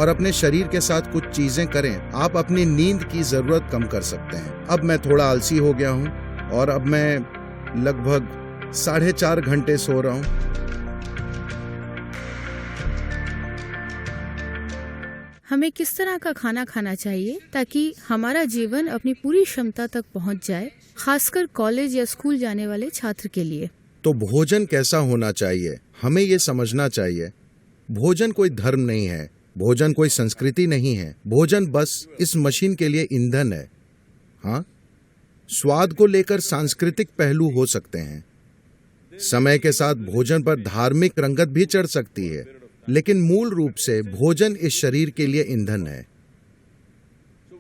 और अपने शरीर के साथ कुछ चीजें करें, आप अपनी नींद की जरूरत कम कर सकते हैं। अब मैं थोड़ा आलसी हो गया हूँ और अब मैं लगभग 4.5 घंटे सो रहा हूँ। हमें किस तरह का खाना खाना चाहिए ताकि हमारा जीवन अपनी पूरी क्षमता तक पहुंच जाए, खासकर कॉलेज या स्कूल जाने वाले छात्र के लिए? तो भोजन कैसा होना चाहिए, हमें ये समझना चाहिए। भोजन कोई धर्म नहीं है, भोजन कोई संस्कृति नहीं है, भोजन बस इस मशीन के लिए ईंधन है। हाँ, स्वाद को लेकर सांस्कृतिक पहलू हो सकते हैं, समय के साथ भोजन पर धार्मिक रंगत भी चढ़ सकती है, लेकिन मूल रूप से भोजन इस शरीर के लिए ईंधन है।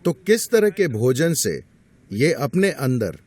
तो किस तरह के भोजन से ये अपने अंदर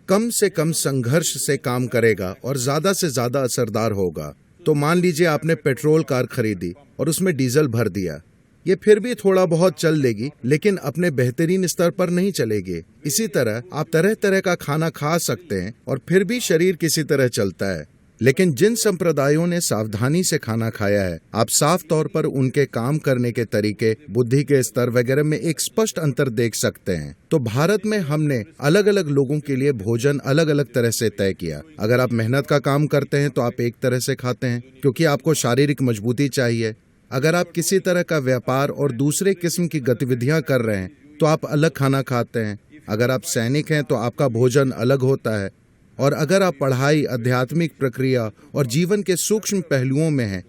कम से कम संघर्ष से काम करेगा और ज्यादा से ज्यादा असरदार होगा? तो मान लीजिए आपने पेट्रोल कार खरीदी और उसमें डीजल भर दिया। ये फिर भी थोड़ा बहुत चल लेगी, लेकिन अपने बेहतरीन स्तर पर नहीं चलेगी। इसी तरह आप तरह तरह का खाना खा सकते हैं और फिर भी शरीर किसी तरह चलता है। लेकिन जिन संप्रदायों ने सावधानी से खाना खाया है, आप साफ तौर पर उनके काम करने के तरीके, बुद्धि के स्तर वगैरह में एक स्पष्ट अंतर देख सकते हैं। तो भारत में हमने अलग अलग लोगों के लिए भोजन अलग अलग तरह से तय किया। अगर आप मेहनत का काम करते हैं तो आप एक तरह से खाते हैं, क्योंकि आपको शारीरिक मजबूती चाहिए। अगर आप किसी तरह का व्यापार और दूसरे किस्म की गतिविधियां कर रहे हैं तो आप अलग खाना खाते हैं। अगर आप सैनिक हैं तो आपका भोजन अलग होता है। और अगर आप पढ़ाई, आध्यात्मिक प्रक्रिया और जीवन के सूक्ष्म पहलुओं में हैं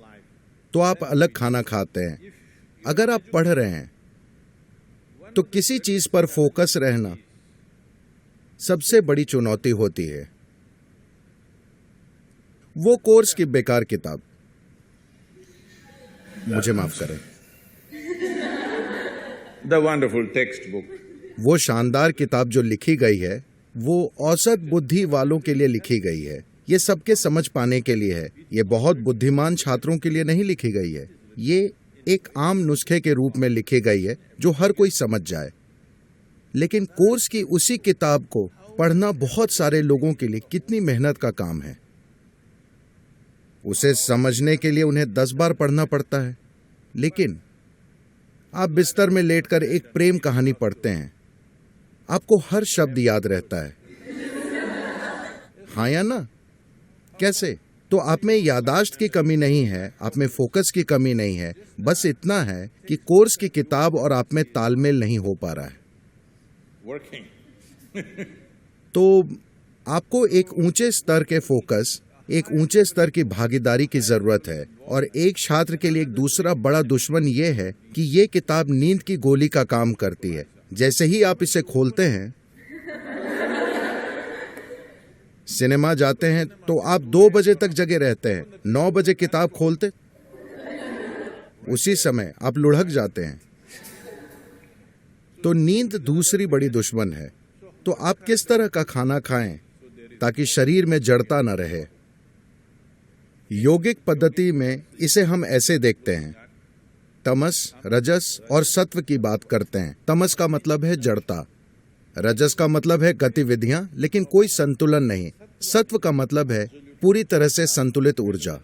तो आप अलग खाना खाते हैं। अगर आप पढ़ रहे हैं तो किसी चीज पर फोकस रहना सबसे बड़ी चुनौती होती है। वो कोर्स की बेकार किताब, मुझे माफ करें, The wonderful textbook. वो शानदार किताब जो लिखी गई है वो औसत बुद्धि वालों के लिए लिखी गई है। ये सबके समझ पाने के लिए है। ये बहुत बुद्धिमान छात्रों के लिए नहीं लिखी गई है। ये एक आम नुस्खे के रूप में लिखी गई है जो हर कोई समझ जाए। लेकिन कोर्स की उसी किताब को पढ़ना बहुत सारे लोगों के लिए कितनी मेहनत का काम है। उसे समझने के लिए उन्हें 10 बार पढ़ना पड़ता है। लेकिन आप बिस्तर में लेटकर एक प्रेम कहानी पढ़ते हैं, आपको हर शब्द याद रहता है। हाँ या ना? कैसे? तो आप में यादाश्त की कमी नहीं है, आप में फोकस की कमी नहीं है, बस इतना है कि कोर्स की किताब और आप में तालमेल नहीं हो पा रहा है। Working. तो आपको एक ऊंचे स्तर के फोकस, एक ऊंचे स्तर की भागीदारी की जरूरत है। और एक छात्र के लिए एक दूसरा बड़ा दुश्मन ये है कि ये किताब नींद की गोली का काम करती है। जैसे ही आप इसे खोलते हैं, सिनेमा जाते हैं तो आप 2 बजे तक जगे रहते हैं। 9 बजे किताब खोलते, उसी समय आप लुढ़क जाते हैं। तो नींद दूसरी बड़ी दुश्मन है। तो आप किस तरह का खाना खाएं ताकि शरीर में जड़ता न रहे? योगिक पद्धति में इसे हम ऐसे देखते हैं। तमस, रजस और सत्व की बात करते हैं। तमस का मतलब है जड़ता, रजस का मतलब है गतिविधियां लेकिन कोई संतुलन नहीं, सत्व का मतलब है पूरी तरह से संतुलित ऊर्जा।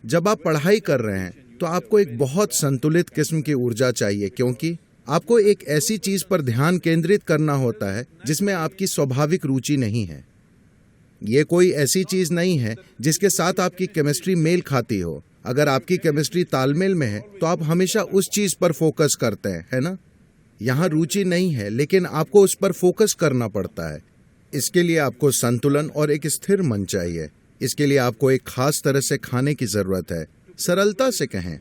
जब आप पढ़ाई कर रहे हैं तो आपको एक बहुत संतुलित किस्म की ऊर्जा चाहिए, क्योंकि आपको एक ऐसी चीज पर ध्यान केंद्रित करना होता है जिसमें आपकी स्वाभाविक रुचि नहीं है। ये कोई ऐसी चीज नहीं है जिसके साथ आपकी केमिस्ट्री मेल खाती हो। अगर आपकी केमिस्ट्री तालमेल में है तो आप हमेशा उस चीज पर फोकस करते हैं, है ना? यहाँ रुचि नहीं है लेकिन आपको उस पर फोकस करना पड़ता है। इसके लिए आपको संतुलन और एक स्थिर मन चाहिए। इसके लिए आपको एक खास तरह से खाने की जरूरत है। सरलता से कहें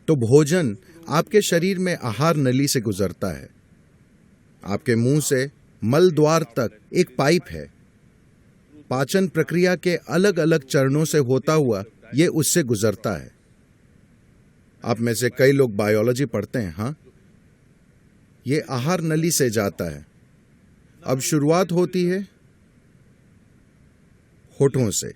तो भोजन आपके शरीर में आहार नली से गुजरता है। आपके मुंह से मल द्वार तक एक पाइप है। पाचन प्रक्रिया के अलग अलग चरणों से होता हुआ ये उससे गुजरता है। आप में से कई लोग बायोलॉजी पढ़ते हैं। हाँ, ये आहार नली से जाता है। अब शुरुआत होती है होठों से।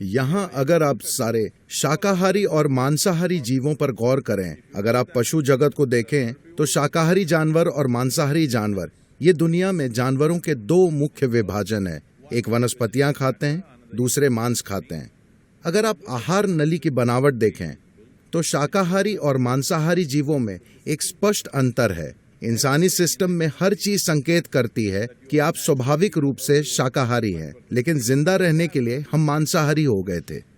यहां अगर आप सारे शाकाहारी और मांसाहारी जीवों पर गौर करें, अगर आप पशु जगत को देखें तो शाकाहारी जानवर और मांसाहारी जानवर, ये दुनिया में जानवरों के 2 मुख्य विभाजन है। एक वनस्पतियां खाते हैं, दूसरे मांस खाते हैं। अगर आप आहार नली की बनावट देखें तो शाकाहारी और मांसाहारी जीवों में एक स्पष्ट अंतर है। इंसानी सिस्टम में हर चीज संकेत करती है कि आप स्वाभाविक रूप से शाकाहारी हैं, लेकिन जिंदा रहने के लिए हम मांसाहारी हो गए थे।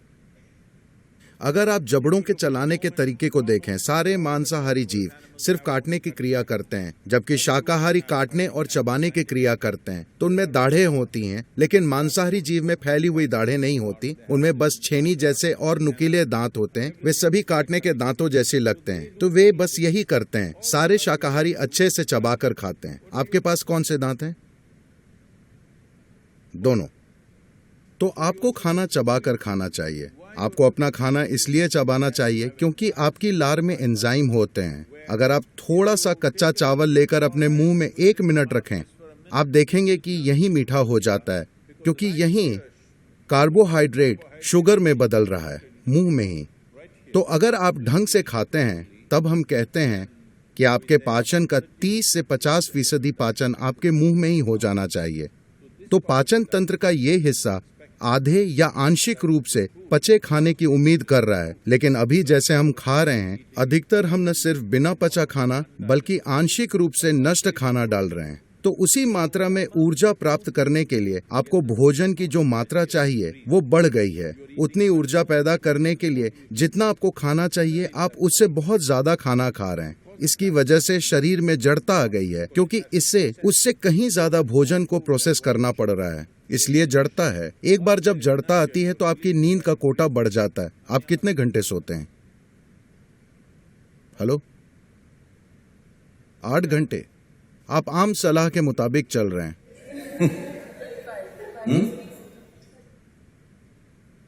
अगर आप जबड़ों के चलाने के तरीके को देखें, सारे मांसाहारी जीव सिर्फ काटने की क्रिया करते हैं, जबकि शाकाहारी काटने और चबाने की क्रिया करते हैं। तो उनमें दाढ़ें होती हैं, लेकिन मांसाहारी जीव में फैली हुई दाढ़ें नहीं होती। उनमें बस छेनी जैसे और नुकीले दांत होते हैं। वे सभी काटने के दांतों जैसे लगते हैं। तो वे बस यही करते हैं। सारे शाकाहारी अच्छे से चबाकर खाते हैं। आपके पास कौन से दांत हैं? दोनों। तो आपको खाना चबाकर खाना चाहिए। आपको अपना खाना इसलिए चबाना चाहिए क्योंकि आपकी लार में एंजाइम होते हैं। अगर आप थोड़ा सा कच्चा चावल लेकर अपने मुंह में 1 मिनट रखें, आप देखेंगे कि यही मीठा हो जाता है, क्योंकि यही कार्बोहाइड्रेट शुगर में बदल रहा है, मुंह में ही। तो अगर आप ढंग से खाते हैं, तब हम कहते हैं कि आपके पाचन का 30 से 50% पाचन आपके मुंह में ही हो जाना चाहिए। तो पाचन तंत्र का ये हिस्सा आधे या आंशिक रूप से पचे खाने की उम्मीद कर रहा है, लेकिन अभी जैसे हम खा रहे हैं, अधिकतर हम न सिर्फ बिना पचा खाना बल्कि आंशिक रूप से नष्ट खाना डाल रहे हैं। तो उसी मात्रा में ऊर्जा प्राप्त करने के लिए आपको भोजन की जो मात्रा चाहिए वो बढ़ गई है। उतनी ऊर्जा पैदा करने के लिए जितना आपको खाना चाहिए, आप उससे बहुत ज्यादा खाना खा रहे हैं। इसकी वजह से शरीर में जड़ता आ गई है, क्योंकि इससे उससे कहीं ज्यादा भोजन को प्रोसेस करना पड़ रहा है, इसलिए जड़ता है। एक बार जब जड़ता आती है तो आपकी नींद का कोटा बढ़ जाता है। आप कितने घंटे सोते हैं? हेलो? 8 घंटे। आप आम सलाह के मुताबिक चल रहे हैं।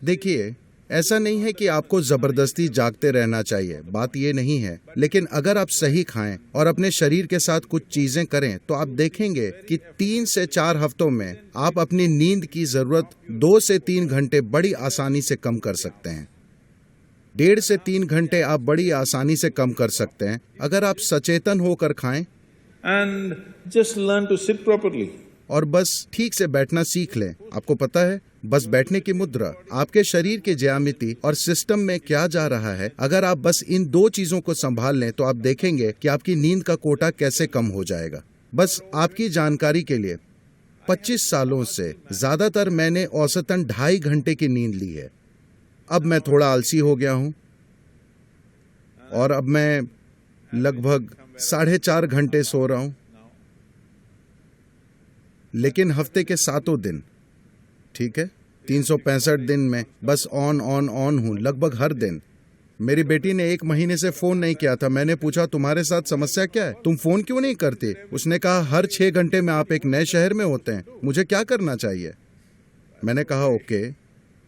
देखिए, ऐसा नहीं है कि आपको जबरदस्ती जागते रहना चाहिए, बात ये नहीं है। लेकिन अगर आप सही खाएं और अपने शरीर के साथ कुछ चीजें करें, तो आप देखेंगे कि 3 से 4 हफ्तों में आप अपनी नींद की जरूरत 2 से 3 घंटे बड़ी आसानी से कम कर सकते हैं। 1.5 से 3 घंटे आप बड़ी आसानी से कम कर सकते हैं अगर आप सचेतन होकर खाएं and just learn to sit properly. और बस ठीक से बैठना सीख लें। आपको पता है, बस बैठने की मुद्रा, आपके शरीर के ज्यामिति और सिस्टम में क्या जा रहा है, अगर आप बस इन 2 चीजों को संभाल लें तो आप देखेंगे कि आपकी नींद का कोटा कैसे कम हो जाएगा। बस आपकी जानकारी के लिए, 25 सालों से ज्यादातर मैंने औसतन 2.5 घंटे की नींद ली है। अब मैं थोड़ा आलसी हो गया हूं और अब मैं लगभग 4.5 घंटे सो रहा हूं, लेकिन हफ्ते के 7 दिन, ठीक है, 365 दिन में बस ऑन हूं, लगभग हर दिन। मेरी बेटी ने 1 महीने से फोन नहीं किया था। मैंने पूछा, तुम्हारे साथ समस्या क्या है, तुम फोन क्यों नहीं करते? उसने कहा, हर 6 घंटे में आप एक नए शहर में होते हैं, मुझे क्या करना चाहिए? मैंने कहा, ओके,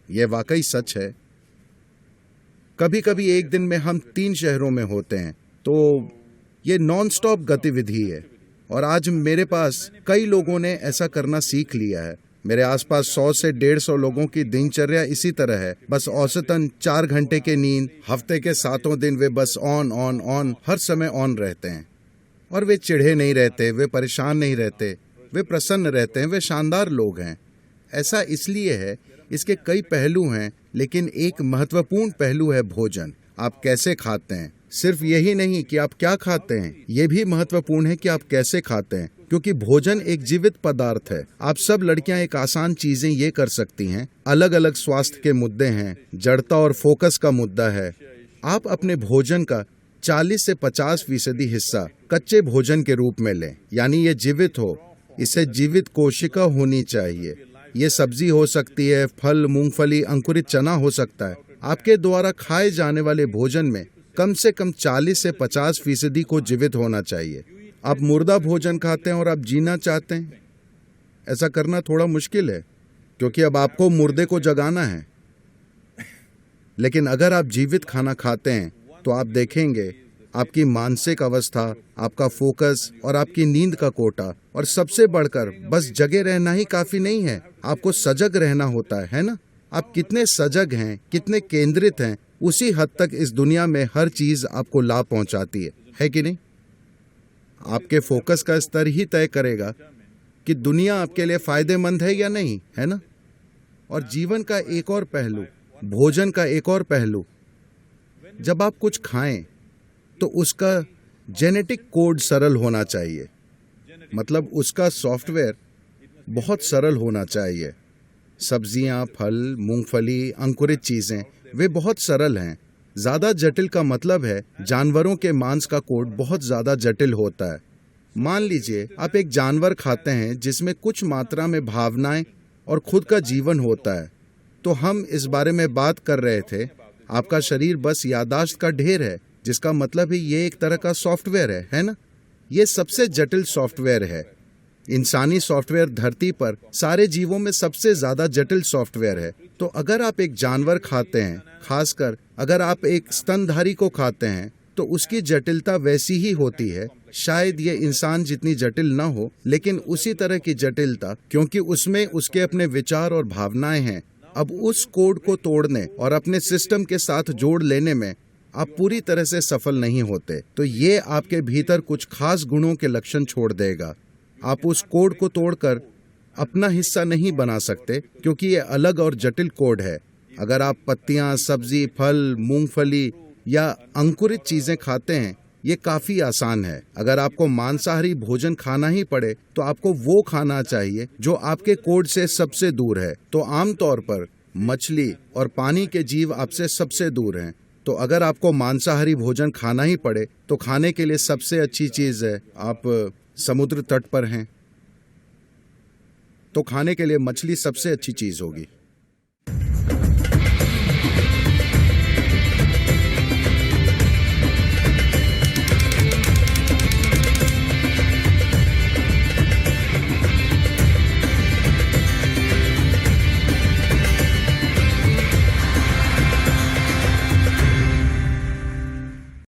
ये वाकई सच है। कभी कभी एक दिन में हम 3 शहरों में होते हैं, तो ये नॉन स्टॉप गतिविधि है। और आज मेरे पास कई लोगों ने ऐसा करना सीख लिया है। मेरे आसपास 100 से 150 लोगों की दिनचर्या इसी तरह है। बस औसतन 4 घंटे की नींद, हफ्ते के 7 दिन वे बस ऑन हर समय ऑन रहते हैं। और वे चिढ़े नहीं रहते, वे परेशान नहीं रहते, वे प्रसन्न रहते हैं, वे शानदार लोग हैं। ऐसा इसलिए है, इसके कई पहलू हैं, लेकिन एक महत्वपूर्ण पहलू है भोजन। आप कैसे खाते हैं। सिर्फ यही नहीं कि आप क्या खाते हैं, ये भी महत्वपूर्ण है कि आप कैसे खाते हैं, क्योंकि भोजन एक जीवित पदार्थ है। आप सब लड़कियां एक आसान चीजें ये कर सकती हैं। अलग अलग स्वास्थ्य के मुद्दे हैं, जड़ता और फोकस का मुद्दा है। आप अपने भोजन का 40 से 50% हिस्सा कच्चे भोजन के रूप में लें, यानी ये जीवित हो। इसे जीवित कोशिका होनी चाहिए। ये सब्जी हो सकती है, फल, मूंगफली, अंकुरित चना हो सकता है। आपके द्वारा खाए जाने वाले भोजन में कम से कम 40 से 50% को जीवित होना चाहिए। आप मुर्दा भोजन खाते हैं और आप जीना चाहते हैं, ऐसा करना थोड़ा मुश्किल है, क्योंकि अब आपको मुर्दे को जगाना है। लेकिन अगर आप जीवित खाना खाते हैं तो आप देखेंगे आपकी मानसिक अवस्था, आपका फोकस और आपकी नींद का कोटा, और सबसे बढ़कर बस जगे रहना ही काफी नहीं है, आपको सजग रहना होता है ना? आप कितने सजग हैं, कितने केंद्रित हैं, उसी हद तक इस दुनिया में हर चीज आपको लाभ पहुंचाती है कि नहीं? आपके फोकस का स्तर ही तय करेगा कि दुनिया आपके लिए फायदेमंद है या नहीं, है ना? और जीवन का एक और पहलू, भोजन का एक और पहलू, जब आप कुछ खाएं तो उसका जेनेटिक कोड सरल होना चाहिए, मतलब उसका सॉफ्टवेयर बहुत सरल होना चाहिए। सब्जियां, फल, मूंगफली, अंकुरित चीजें वे बहुत सरल हैं। ज़्यादा जटिल का मतलब है जानवरों के मांस का कोड बहुत ज़्यादा जटिल होता है। मान लीजिए आप एक जानवर खाते हैं जिसमें कुछ मात्रा में भावनाएं और खुद का जीवन होता है। तो हम इस बारे में बात कर रहे थे, आपका शरीर बस याददाश्त का ढेर है, जिसका मतलब है ये एक तरह का सॉफ्टवेयर है ना? ये सबसे जटिल सॉफ्टवेयर है। इंसानी सॉफ्टवेयर धरती पर सारे जीवों में सबसे ज़्यादा जटिल सॉफ्टवेयर है। तो अगर आप एक जानवर खाते हैं, खासकर अगर आप एक स्तनधारी को खाते हैं, तो उसकी जटिलता वैसी ही होती है। शायद ये इंसान जितनी जटिल न हो, लेकिन उसी तरह की जटिलता, क्योंकि उसमें उसके अपने विचार और भावनाएं हैं। अब उस कोड को तोड़ने और अपने सिस्टम के साथ जोड़ लेने में आप पूरी तरह से सफल नहीं होते। तो ये आपके भीतर कुछ खास गुणों के लक्षण छोड़ देगा। आप उस कोड को तोड़कर अपना हिस्सा नहीं बना सकते, क्योंकि ये अलग और जटिल कोड है। अगर आप पत्तियां, सब्जी, फल, मूंगफली या अंकुरित चीजें खाते हैं, ये काफी आसान है। अगर आपको मांसाहारी भोजन खाना ही पड़े, तो आपको वो खाना चाहिए जो आपके कोड से सबसे दूर है। तो आमतौर पर मछली और पानी के जीव आपसे सबसे दूर हैं। तो अगर आपको मांसाहारी भोजन खाना ही पड़े, तो खाने के लिए सबसे अच्छी चीज है, आप समुद्र तट पर हैं, तो खाने के लिए मछली सबसे अच्छी चीज होगी।